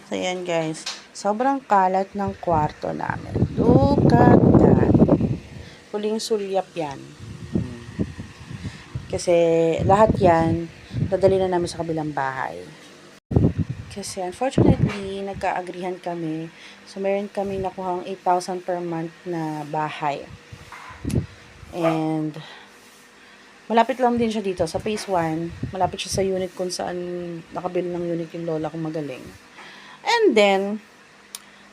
So, ayan guys. Sobrang kalat ng kwarto namin. Look at that. Huling sulyap yan. Kasi lahat yan, dadali na namin sa kabilang bahay. Kasi unfortunately, nagka-agreehan kami. So, meron kami nakuhang 8,000 per month na bahay. And, malapit lang din siya dito sa phase 1. Malapit siya sa unit kung saan nakabili ng unit yung lola kong magaling. And then,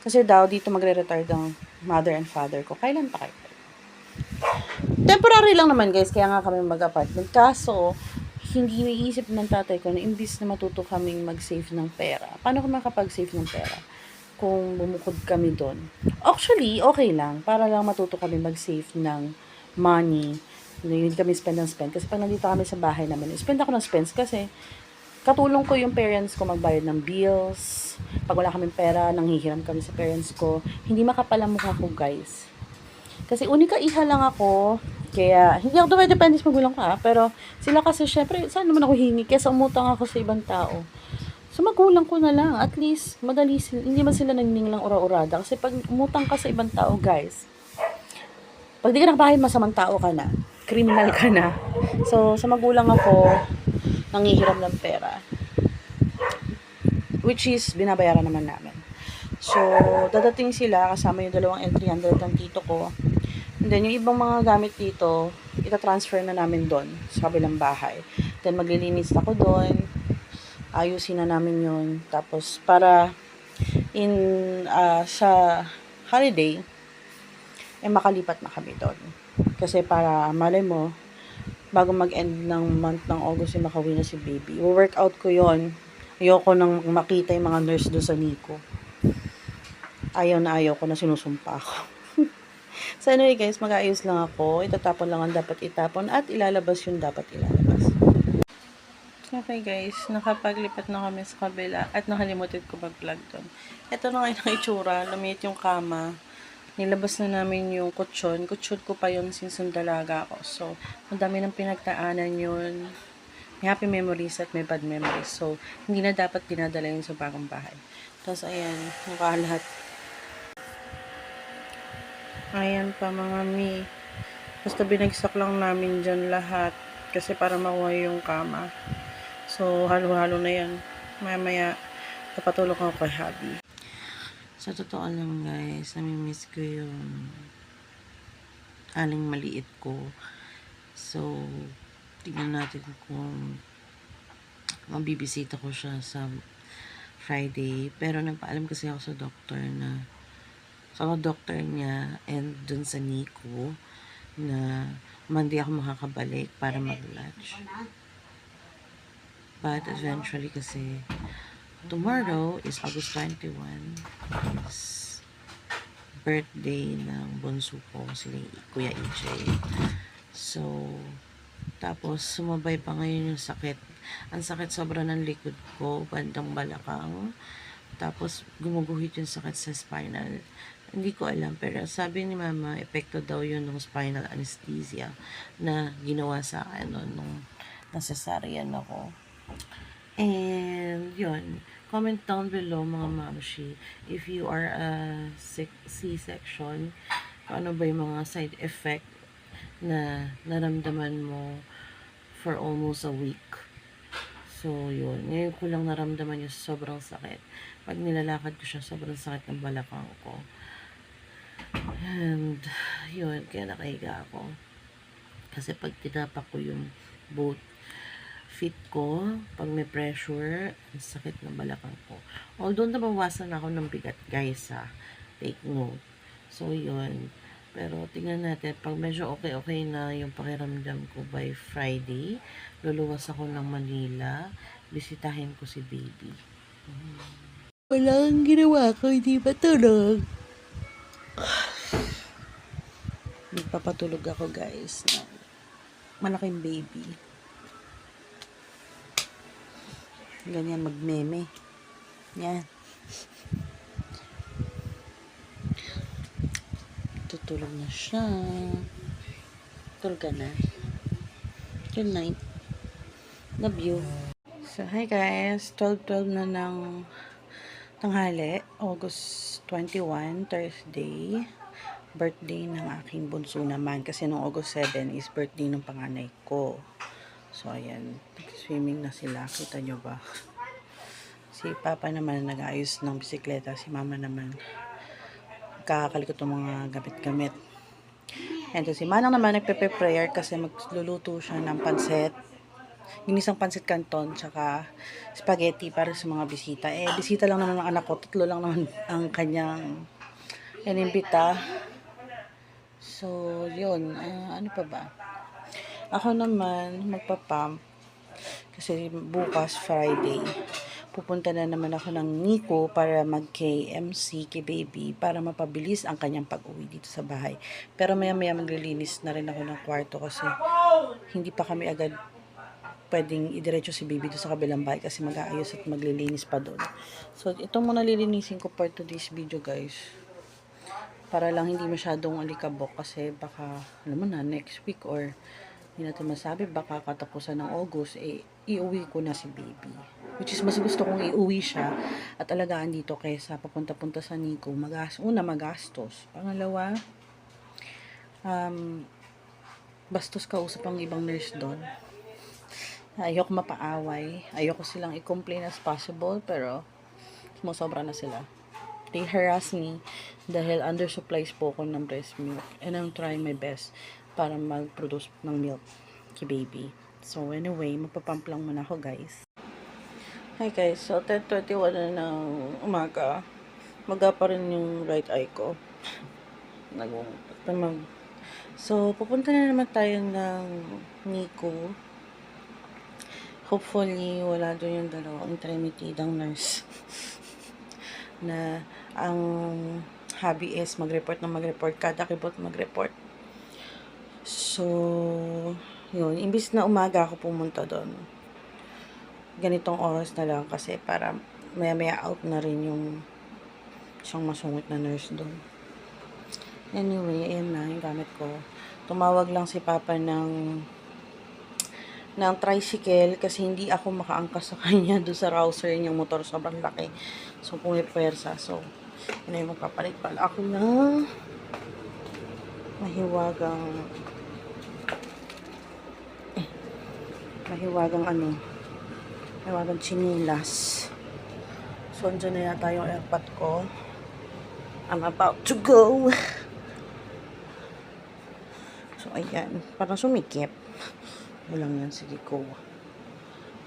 kasi daw dito magre-retire ang mother and father ko. Kailan pa kayo? Temporary lang naman guys, kaya nga kami mag-apartment. Kaso, hindi iniisip ng tatay ko na imbis na matuto kaming mag-save ng pera. Paano ko makapag-save ng pera? Kung bumukod kami doon. Actually, okay lang. Para lang matuto kami mag-save ng money. Hindi kami spend ng spend. Kasi pag nandito kami sa bahay namin, spend ako ng spends kasi katulong ko yung parents ko magbayad ng bills. Pag wala kaming pera, nanghihiram kami sa parents ko. Hindi makapal ang mukha ko, guys. Kasi unika iha lang ako. Kaya, hindi ako dumedepende sa magulang ko, ha? Pero, sila kasi, syempre, saan naman ako hingi? Kesa umutang ako sa ibang tao. So, magulang ko na lang. At least, madali sila. Hindi man sila nagning lang ura-urada. Kasi pag umutang ka sa ibang tao, guys, pag di ka nakabahid, masamang tao ka na. Criminal ka na. So, sa magulang ako, nanghihiram ng pera. Which is, binabayaran naman namin. So, dadating sila, kasama yung dalawang L300 ng tito ko. And then, yung ibang mga gamit dito, itatransfer na namin doon sa kabilang bahay. Then, maglilinis ako doon. Ayusin na namin yun. Tapos, para sa holiday, makalipat na kami doon. Kasi para, malay mo, bago mag-end ng month ng August, makauwi na si baby. I-workout ko yon. Ayoko nang makita yung mga nurse doon sa Nico. Ayaw ko na sinusumpa ako. So anyway guys, mag-aayos lang ako. Itatapon lang ang dapat itapon at ilalabas yung dapat ilalabas. Okay guys, nakapaglipat na kami sa kabila at nakalimutin ko mag-vlog doon. Ito na ngayon ang itsura. Lumiit yung kama. Nilabas na namin yung kutsyon. Kutsyon ko pa yun since dalaga ako. So, ang dami ng pinagtaanan yun. May happy memories at may bad memories. So, hindi na dapat dinadala yun sa bagong bahay. Tapos, ayan, nakalahat. Ayan pa mga mi. Basta binagsak lang namin dyan lahat. Kasi para makuha yung kama. So, halo-halo na yan. Maya-maya, napatulog ako kay hubby. Sa totoo lang guys, namimiss ko yung aling maliit ko. So, tingnan natin kung mabibisita ko siya sa Friday. Pero nagpaalam kasi ako sa doktor niya and dun sa Nico na Monday ako makakabalik para mag-lunch. But eventually kasi tomorrow is August 21 is birthday ng bunso ko, si Kuya EJ. So, tapos sumabay pa ngayon yung sakit. Ang sakit sobra ng likod ko, bandang balakang. Tapos gumuguhit yung sakit sa spinal. Hindi ko alam, pero sabi ni mama, epekto daw yun ng spinal anesthesia na ginawa sa akin nung nasasarian ako. And yun, comment down below mga mamshi if you are a C-section, ano ba yung mga side effect na naramdaman mo for almost a week. So yun, ngayon ko lang naramdaman yung sobrang sakit. Pag nilalakad ko siya, sobrang sakit ng balakang ko. And yun, kaya nakahiga ako. Kasi pag tinapak ko yung both feet ko, pag may pressure, ang sakit ng balakang ko. Although nabawasan ako ng bigat, guys, take note. So, yun. Pero, tingnan natin, pag medyo okay na yung pakiramdam ko by Friday, luluwas ako ng Manila, bisitahin ko si baby. Walang ginawa ko, hindi patulog. Nagpapatulog ako, guys, ng malaking baby. Ganyan magmeme. Yan. Tutulog na siya. Tulog ka na. Good night. Love you. So, hi guys. 12:12 na ng Tanghali, August 21, Thursday. Birthday ng aking bunso naman. Kasi nung August 7 is birthday ng panganay ko. So, ayan. Swimming na sila. Kita nyo ba? Si Papa naman nag-aayos ng bisikleta. Si Mama naman kakakalikot ng mga gamit-gamit. And si Manang naman nagpe-prayer kasi magluluto siya ng pansit. Ginisang pansit canton, tsaka spaghetti para sa mga bisita. Bisita lang naman ng anak ko. 3 lang naman ang kanyang inimbita. So, yun. Ano pa ba? Ako naman, magpapump. Kasi bukas, Friday, pupunta na naman ako ng Nico para mag-KMC kay baby para mapabilis ang kanyang pag-uwi dito sa bahay. Pero maya-maya maglilinis na rin ako ng kwarto kasi hindi pa kami agad pwedeng idiretso si baby doon sa kabilang bahay kasi mag-aayos at maglilinis pa doon. So, ito muna lilinisin ko for today's video, guys. Para lang hindi masyadong alikabok kasi baka, alam mo na, next week or hindi natin masabi, baka katapusan ng August, iuwi ko na si baby. Which is, mas gusto kong iuwi siya at alagaan dito kaysa papunta-punta sa Nico. Magastos. Pangalawa, bastos kausap ang ibang nurse doon. Ayoko mapaaway. Ayoko silang i-complain as possible, pero sumusobra na sila. They harass me dahil undersupplies po ako ng breast milk. And I'm trying my best para mag-produce ng milk kay baby. So anyway, magpapump lang muna ako, guys. Hi guys, so 10:21 na ng umaga. Maga pa rin yung right eye ko. So, pupunta na naman tayo ng Nico. Hopefully, wala doon yung dalawang intermittent nurse na ang hobby is mag-report kada kibot mag-report. So, yun. Imbis na umaga ako pumunta doon, ganitong oras na lang kasi para maya-maya out na rin yung isang masungit na nurse doon. Anyway, ayan na yung gamit ko. Tumawag lang si Papa ng tricycle kasi hindi ako makaangkas sa kanya doon sa rouser niyang motor. Sobrang laki. So, pumipersa. So, yun yung magpapalit pala ako na mahiwagang chinilas. So, andyan na yata yung airpot ko. I'm about to go. So, ayan. Parang sumikip. Walang yan. Sige, go.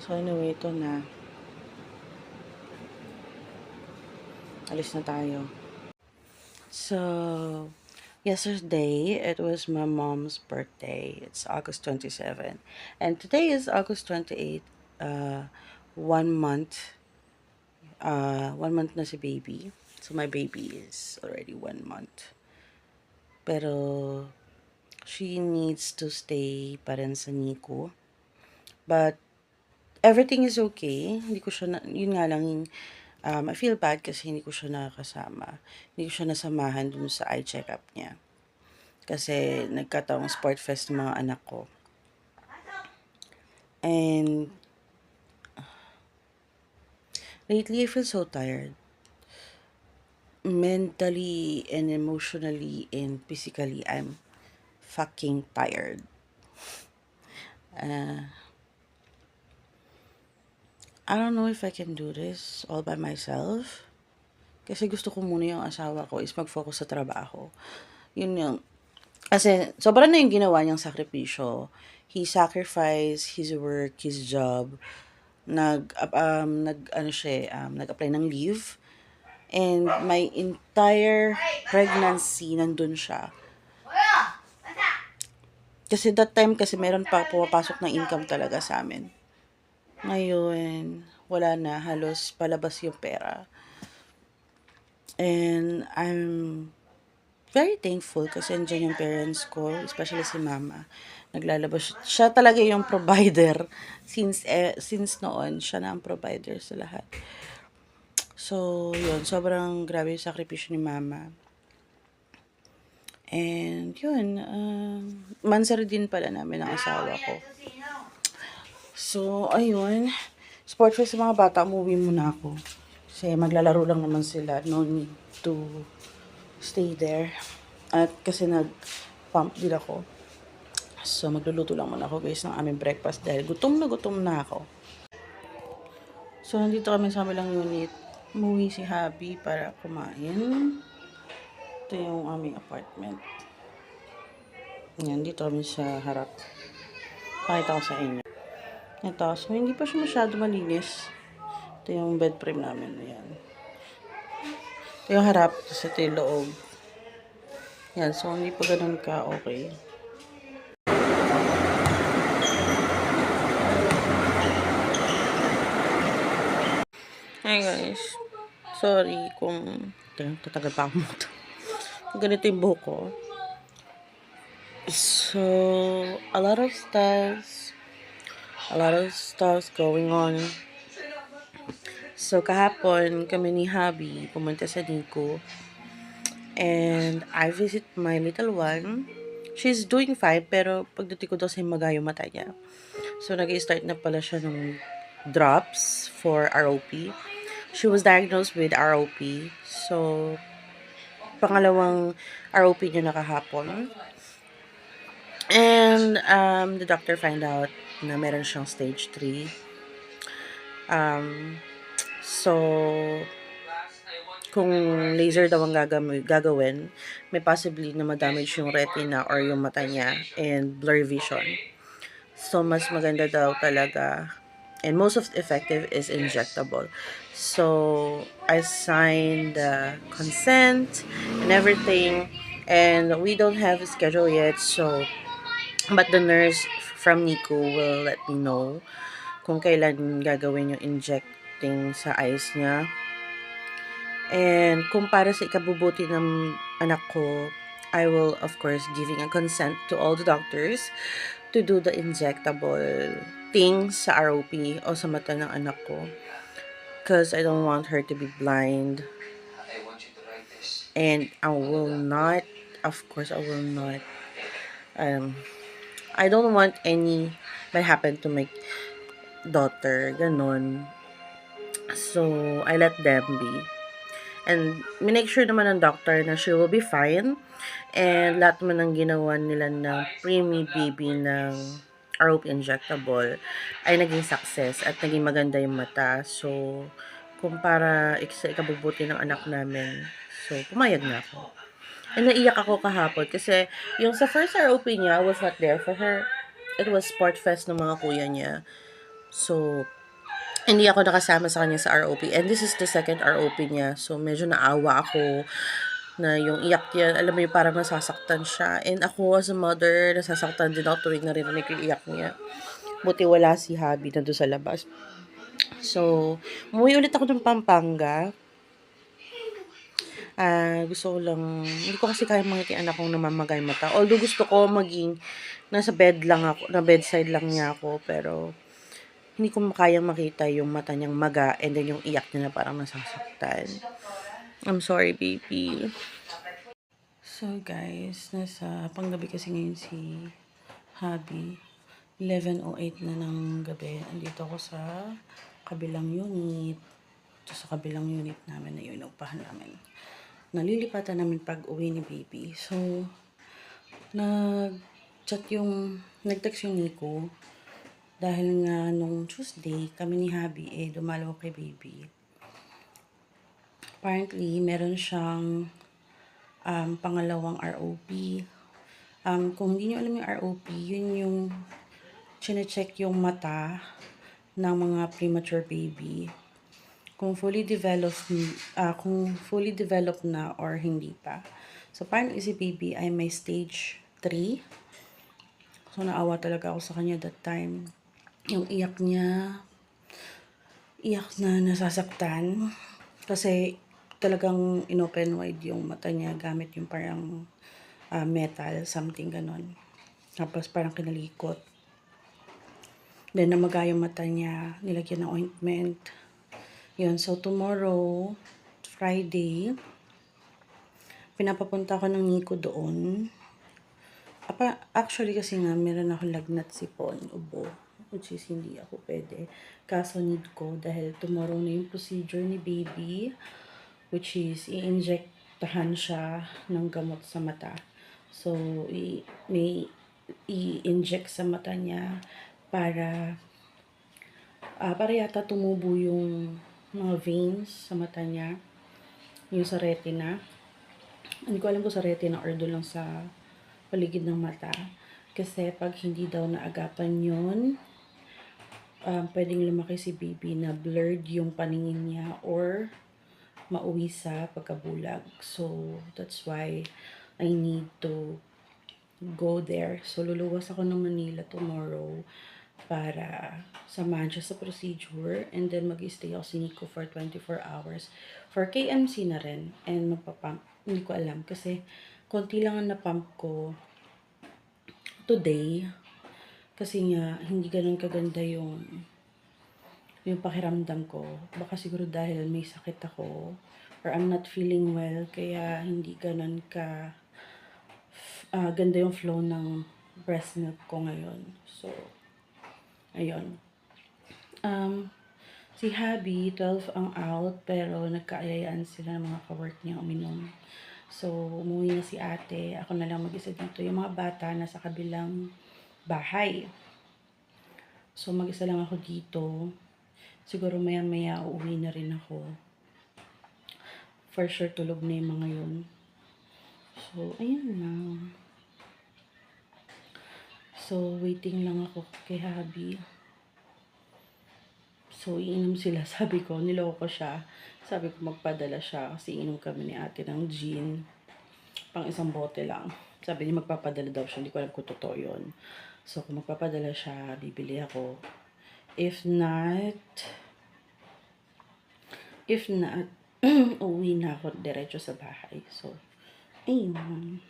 So, anyway, ito na. Alis na tayo. So, yesterday, it was my mom's birthday. It's August 27. And today is August 28. 1 month. 1 month na si baby. So, my baby is already 1 month. Pero, she needs to stay pa rin sa Nico. But, everything is okay. Hindi ko siya, yun nga lang, I feel bad kasi hindi ko siya nakakasama. Hindi ko siya nasamahan dun sa eye check-up niya. Kasi, nagkataong sport fest ng mga anak ko. And, lately, I feel so tired. Mentally and emotionally and physically, I'm fucking tired. I don't know if I can do this all by myself. Kasi gusto ko muna yung asawa ko is mag-focus sa trabaho. Yun yung, kasi sobrang na yung ginawa niyang sakripisyo. He sacrificed his work, his job. Nag-apply ng leave. And my entire pregnancy, nandun siya. Kasi that time kasi meron pa pumapasok ng income talaga sa amin. Ngayon, wala na. Halos palabas yung pera. And I'm very thankful kasi andyan yung parents ko, especially si Mama. Naglalabas. Siya talaga yung provider. Since noon, siya na ang provider sa lahat. So, yun. Sobrang grabe yung sakripisyo ni Mama. And, yun. Mansar din pala namin ang asawa ko. So, ayun. Sport fest sa mga bata, umuwi muna ako. Kasi maglalaro lang naman sila. No need to stay there. At kasi nag-pump din ako. So, magluluto lang muna ako guys ng aming breakfast dahil gutom na ako. So, nandito kami sa kabilang unit. Umuwi si Habi para kumain. Ito yung aming apartment. Yan, dito kami sa harap. Pakita ko sa inyo. Ito, so hindi pa siya masyado malinis. Ito yung bed frame namin. Ayan. Ito yung harap, tapos ito yung loob. Yan, so hindi pa ganun ka okay. Hi guys. Sorry kung tatagal pa ako mo. Ganito yung buhok ko. So, a lot of stuff going on. So, kahapon kami ni Habi pumunta sa Nico. And I visit my little one. She's doing fine, pero pagdating ko daw sa himaga yung mata niya. So, nag-start na pala siya ng drops for ROP. She was diagnosed with ROP. So, pangalawang ROP niya na kahapon. And the doctor find out na meron siyang stage 3. So, kung laser daw ang gagawin, may possibly na ma-damage yung retina or yung mata niya and blur vision. So, mas maganda daw talaga. And most of the effective is injectable. So, I signed the consent and everything. And we don't have a schedule yet. So, but the nurse from Nico will let me know kung kailan gagawin yung injecting sa eyes niya. And kung para sa ikabubuti ng anak ko, I will of course giving a consent to all the doctors to do the injectable thing sa ROP o sa mata ng anak ko. Because I don't want her to be blind. And I will not, of course, I will not, I don't want any that happen to my daughter, ganon. So, I let them be. And make sure naman ng doctor na she will be fine. And lahat naman ng ginawa nila ng preemie baby ng ROP injectable ay naging success at naging maganda yung mata. So, kung para sa ikabubuti ng anak namin, so, pumayag na ako. And naiyak ako kahapon kasi yung sa first ROP niya, I was not there for her. It was sport fest ng mga kuya niya. So, hindi ako nakasama sa kanya sa ROP. And this is the second ROP niya. So, medyo naawa ako na yung iyak niya, alam mo yung parang nasasaktan siya. And ako as a mother, nasasaktan din ako tuwing narinig yung iyak niya. Buti wala si Habi na doon sa labas. So, umuwi ulit ako ng Pampanga. Gusto ko lang, hindi ko kasi kaya mangitian akong namamagay mata. Although gusto ko maging nasa bed lang ako, na bedside lang niya ako, pero hindi ko makayang makita yung mata niyang maga and then yung iyak niya na parang nasasaktan. I'm sorry, baby. So, guys, nasa panggabi kasi ngayon si Habi. 11:08 na ng gabi. Andito ako sa kabilang unit. Ito sa kabilang unit namin na yun, upahan namin. Nalilipatan namin pag uwi ni baby. So, nag-text yung Nico. Dahil nga nung Tuesday, kami ni Habi dumalaw kay baby. Apparently, meron siyang pangalawang ROP. Kung hindi nyo alam yung ROP, yun yung chine-check yung mata ng mga premature baby. Kung fully developed na or hindi pa. So, apparently si baby ay may stage 3. So, naawa talaga ako sa kanya that time. Yung iyak niya, iyak na nasasaktan. Kasi talagang inopen wide yung mata niya gamit yung parang metal, something ganon. Tapos parang kinalikot. Then namaga yung mata niya, nilagyan ng ointment. Yun, so tomorrow, Friday, pinapapunta ko ng Nico doon. Actually kasi nga, meron akong lagnat sipon, ubo. which is hindi ako pwede. Kaso need ko dahil tomorrow na yung procedure ni baby, which is i-injectahan siya ng gamot sa mata. So, may i-inject sa mata niya para yata tumubo yung mga veins sa mata niya, yung sa retina. Hindi ko alam kung sa retina or doon lang sa paligid ng mata. Kasi pag hindi daw naagapan yun, pwedeng lumaki si baby na blurred yung paningin niya or mauwi sa pagkabulag. So, that's why I need to go there. So, luluwas ako ng Manila tomorrow para samahan siya sa procedure, and then mag-stay ako si Nico for 24 hours. For KMC na rin, and magpapump. Hindi ko alam kasi konti lang ang napump ko today kasi nga hindi ganun kaganda yung pakiramdam ko. Baka siguro dahil may sakit ako or I'm not feeling well, kaya hindi ganun ka ganda yung flow ng breast milk ko ngayon. So, ayun. Si Habi, 12 ang out, pero nagkaayayaan sila ng mga kawork niya uminom. So, umuwi na si ate. Ako na lang mag-isa dito. Yung mga bata nasa kabilang bahay. So, mag-isa lang ako dito. Siguro maya-maya uuwi na rin ako. For sure, tulog na yung mga yun. So, ayun na. So, waiting lang ako kay Habi. So, iinom sila. Sabi ko, niloko siya. Sabi ko, magpadala siya. Kasi inom kami ni ate ng gin. Pang isang bote lang. Sabi niya, magpapadala daw siya. Hindi ko alam kung totoo yun. So, kung magpapadala siya, bibili ako. If not, uwi na ako diretso sa bahay. So, ayun.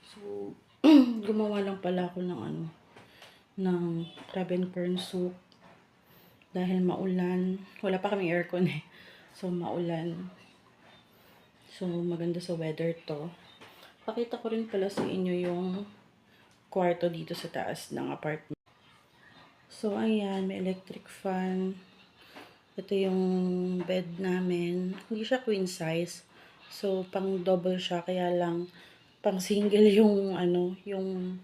So, gumawa lang pala ako ng crab and corn soup. Dahil maulan. Wala pa kami aircon eh. So, maulan. So, maganda sa weather to. Pakita ko rin pala sa inyo yung kwarto dito sa taas ng apartment. So, ayan. May electric fan. Ito yung bed namin. Hindi siya queen size. So, pang double siya. Kaya lang, pang single yung, yung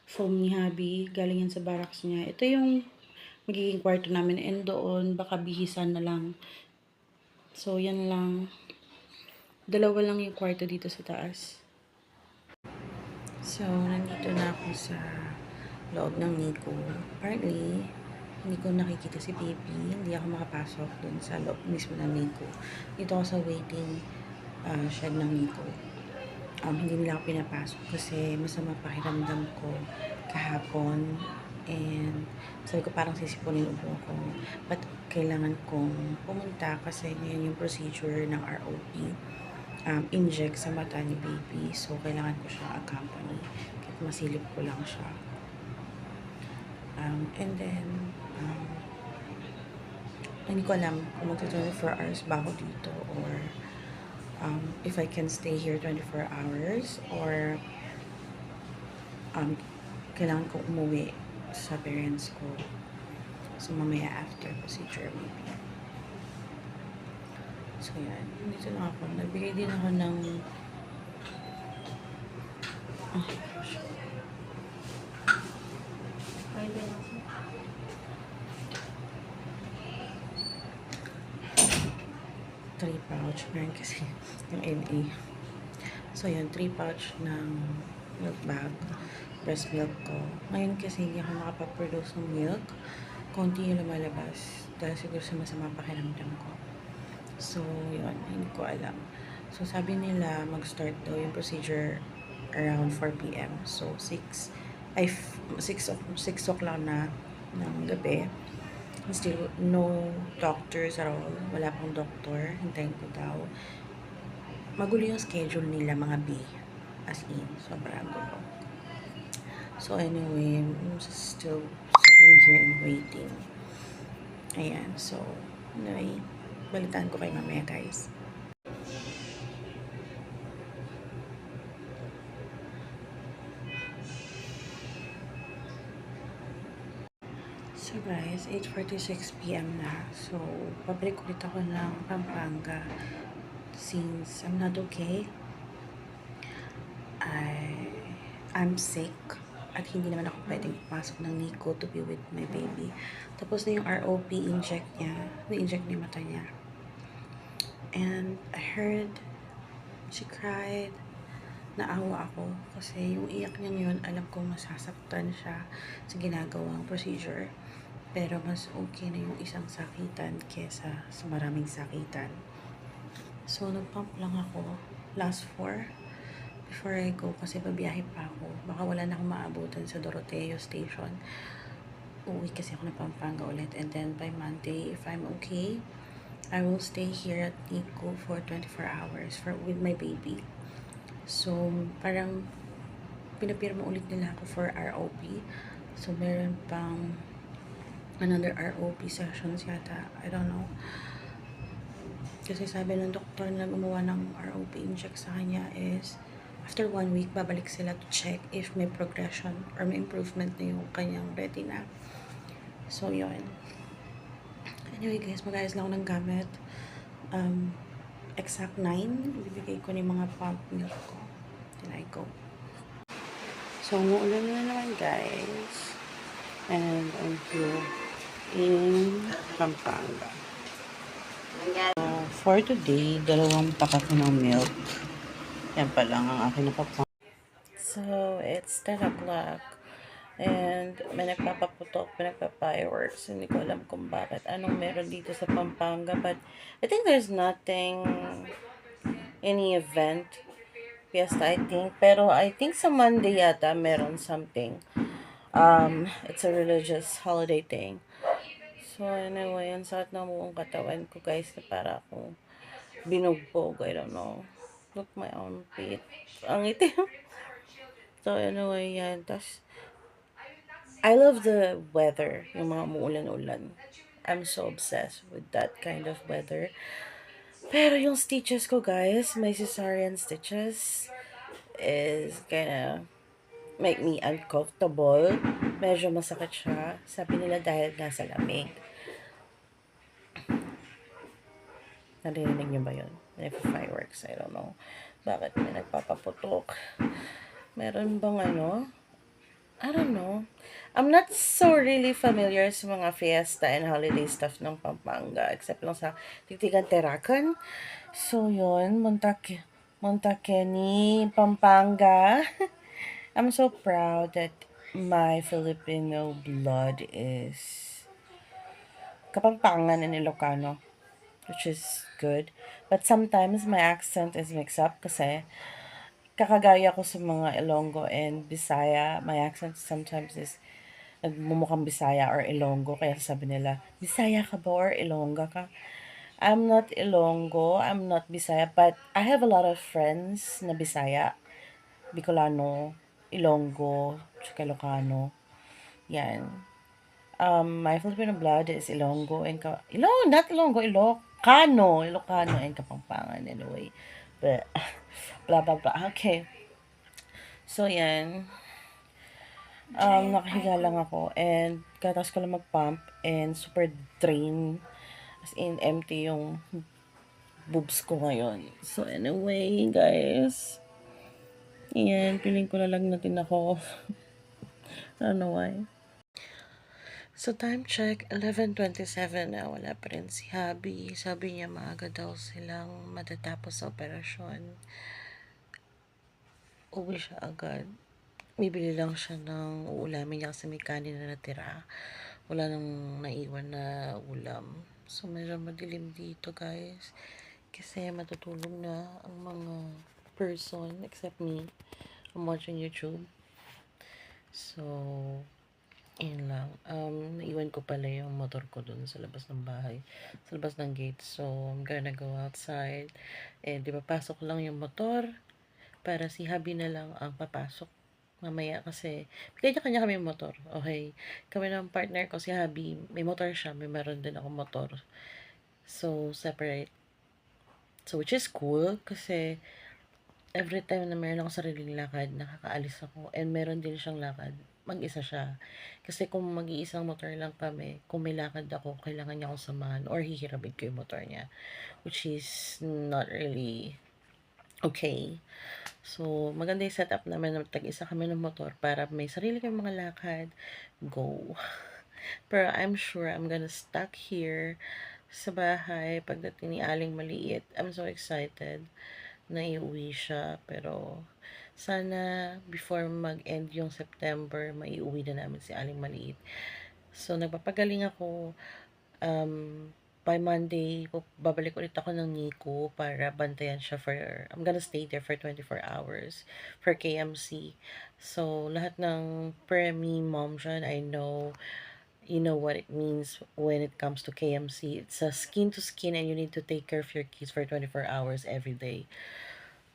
foam ni Habi. Galing yan sa barracks niya. Ito yung magiging kwarto namin, and doon baka bihisan na lang. So, yan lang. Dalawa lang yung kwarto dito sa taas. So, nandito na ako sa loob ng Nico. Apparently, hindi ko nakikita si baby. Hindi ako makapasok dun sa loob mismo ng Nico. Dito ako sa waiting shed ng Nico. Hindi nila ako pinapasok kasi masama pakiramdam ko kahapon. And sabi ko parang sisipunin ubo ko. But kailangan kong pumunta kasi ngayon yung procedure ng ROP. Inject sa mata ni baby. So, kailangan ko siyang accompany. Kahit masilip ko lang siya. And then, hindi ko alam kung magta-24 hours ba ako dito or if I can stay here 24 hours or kailangan ko umuwi sa parents ko. So, mamaya after procedure maybe. So, yan. Dito na ako. Nagbigay din ako ng 3 pouch. Meron kasi yung NA. So, yun. 3 pouch ng milk bag. Breast milk ko. Ngayon kasi hindi ako makapag-produce ng milk. Konti yung lumalabas. Dahil siguro sa masama pakiramdam ko. So, yun. Hindi ko alam. So, sabi nila mag-start daw yung procedure around 4 p.m. So, 6 o'clock na ng gabi. Still, no doctors at all. Wala pang doctor. Hintayin ko daw. Magulo yung schedule nila, mga B. As in, sobrang gulo. So, anyway, I'm still sitting here and waiting. Ayan. So, anyway, balitaan ko kayo mamaya, guys. 8:46 p.m. na. So, pabalik ulit ako ng Pampanga. Since I'm not okay, I'm sick. At hindi naman ako pwedeng pumasok ng NICU to be with my baby. Tapos na yung ROP inject niya. Na-inject niya yung mata niya. And I heard she cried. Naawa ako. Kasi yung iyak niya yun, alam kong masasaktan siya sa ginagawang procedure. Pero mas okay na yung isang sakitan kesa sa maraming sakitan. So, nagpump lang ako last 4 before I go kasi pabiyahe pa ako. Baka wala na akong maabutan sa Doroteo Station. Uwi kasi ako ng Pampanga ulit. And then by Monday, if I'm okay, I will stay here at Nico for 24 hours with my baby. So, parang pinapirma ulit nila ako for ROP. So, meron pang another ROP sessions yata. I don't know. Kasi sabi ng doktor na gumawa ng ROP inject sa kanya is after 1 week, babalik sila to check if may progression or may improvement na yung kanyang retina. So, yun. Anyway guys, mag-ayos lang ako ng gamit. Exact 9, bibigay ko ni mga pump milk ko. Then I go. So, umuulan na naman guys. And I'm here in Pampanga. So, for today, 2 pack ako ng milk. Yan pa lang ang akin napapump. So, it's 10 o'clock. And may nagpapaputok, may nagpa-fireworks. Hindi ko alam kung bakit. Anong meron dito sa Pampanga. But I think there's nothing, any event. Fiesta, I think. Pero I think sa Monday yata meron something. It's a religious holiday thing. So anyway, ang sakit ng buong katawan ko guys na para akong binugbog. I don't know. Look my armpit. Ang itim. So anyway, yan. Tapos I love the weather, yung mga umuulan-ulan. I'm so obsessed with that kind of weather. Pero yung stitches ko, guys, my cesarean stitches is kinda make me uncomfortable. Medyo masakit siya. Sabi nila dahil nasa lamig. Narinig niyo ba yun? May fireworks, I don't know. Bakit may nagpapaputok? Meron bang ano? I don't know. I'm not so really familiar sa mga fiesta and holiday stuff ng Pampanga except lang sa Titigan Terakan. So, yun. Montaqueni, Pampanga. I'm so proud that my Filipino blood is Kapampangan and Ilocano, which is good. But sometimes my accent is mixed up kasi kakagaya ko sa mga Ilonggo and Bisaya. My accent sometimes is nagmumukhang Bisaya or Ilonggo. Kaya sabi nila, Bisaya ka ba or Ilongga ka? I'm not Ilonggo, I'm not Bisaya, but I have a lot of friends na Bisaya, Bicolano, Ilonggo, tsaka Ilocano. Yan. My Filipino blood is Ilonggo and not Ilonggo, Ilocano and Kapampangan anyway. But, blah, blah, blah. Okay. So, yan. Nakahiga lang ako and katas ko lang mag-pump and super drain. As in, empty yung boobs ko ngayon. So, anyway, guys. Yan, piling ko na lang natin ako. I don't know why. So, time check, 11:27 na. Wala pa rin si Habi. Sabi niya maaga daw silang matatapos sa operasyon. Uwi siya agad. Bibili lang siya ng uulamin niya kasi may kanin na natira. Wala nang naiwan na ulam. So, medyo madilim dito, guys. Kasi matutulog na ang mga person except me. I'm watching YouTube. So, yun lang. Naiwan ko pala yung motor ko dun sa labas ng bahay. Sa labas ng gate. So, I'm gonna go outside. And di ba pasok lang yung motor para si Habi na lang ang papasok mamaya kasi kanya-kanya kami motor. Okay. Kami ng partner ko, si Habi, may motor siya. May meron din ako motor. So, separate. So, which is cool kasi every time na meron ako sariling lakad, nakakaalis ako. And meron din siyang lakad mag-isa siya. Kasi kung mag-iisang motor lang kami, kung may lakad ako, kailangan niya akong samahan or hihirapin ko yung motor niya. Which is not really okay. So, maganda yung setup namin na tag-isa kami ng motor para may sarili kayong mga lakad. Go. Pero I'm sure I'm gonna stuck here sa bahay pagdating ni Aling Maliit. I'm so excited na iuwi siya. Pero, sana before mag-end yung September, maiuwi na namin si Aling Maliit. So, nagpapagaling ako. By Monday, babalik ulit ako ng Nico para bantayan siya I'm gonna stay there for 24 hours for KMC. So, lahat ng preemie mom dyan, I know, you know what it means when it comes to KMC. It's a skin to skin and you need to take care of your kids for 24 hours every day.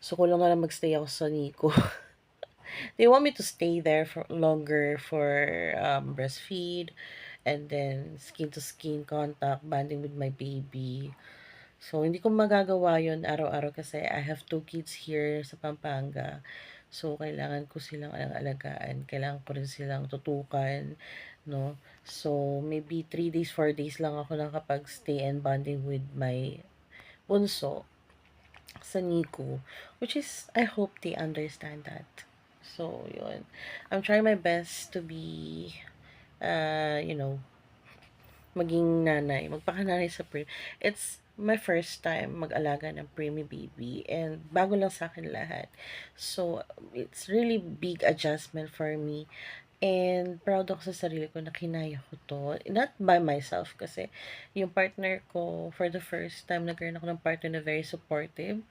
So, kulang na lang magstay ako sa Nico. They want me to stay there for longer for breastfeed and then skin to skin contact, bonding with my baby. So, hindi ko magagawa yon araw-araw kasi I have 2 kids here sa Pampanga. So, kailangan ko silang alagaan. Kailangan ko rin silang tutukan, no? So, maybe 3 days, 4 days lang ako nakapag-stay and bonding with my bunso sa Nico. Which is, I hope they understand that. So, yun. I'm trying my best to be, you know, maging nanay, magpakananay sa preem. It's my first time mag-alaga ng preemie baby and bago lang sa akin lahat. So, it's really big adjustment for me and proud ako sa sarili ko na kinaya ko to. Not by myself kasi yung partner ko, for the first time, nagkaroon ako ng partner na very supportive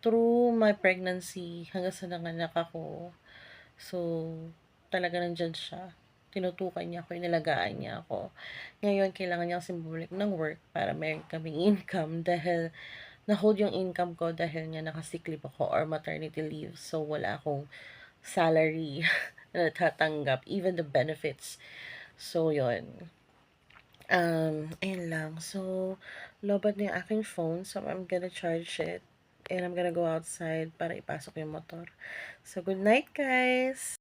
through my pregnancy hanggang sa nanganak ako. So, talaga nandyan siya. Tinutukan niya ako, inalagaan niya ako. Ngayon, kailangan niya kasi bumalik ng work para meron kaming income dahil na-hold yung income ko dahil nga nakasick leave ako or maternity leave. So, wala akong salary na natatanggap, even the benefits. So, yun. Ayun lang. So, lobat na yung aking phone. So, I'm gonna charge it. And I'm gonna go outside para ipasok yung motor. So, good night, guys!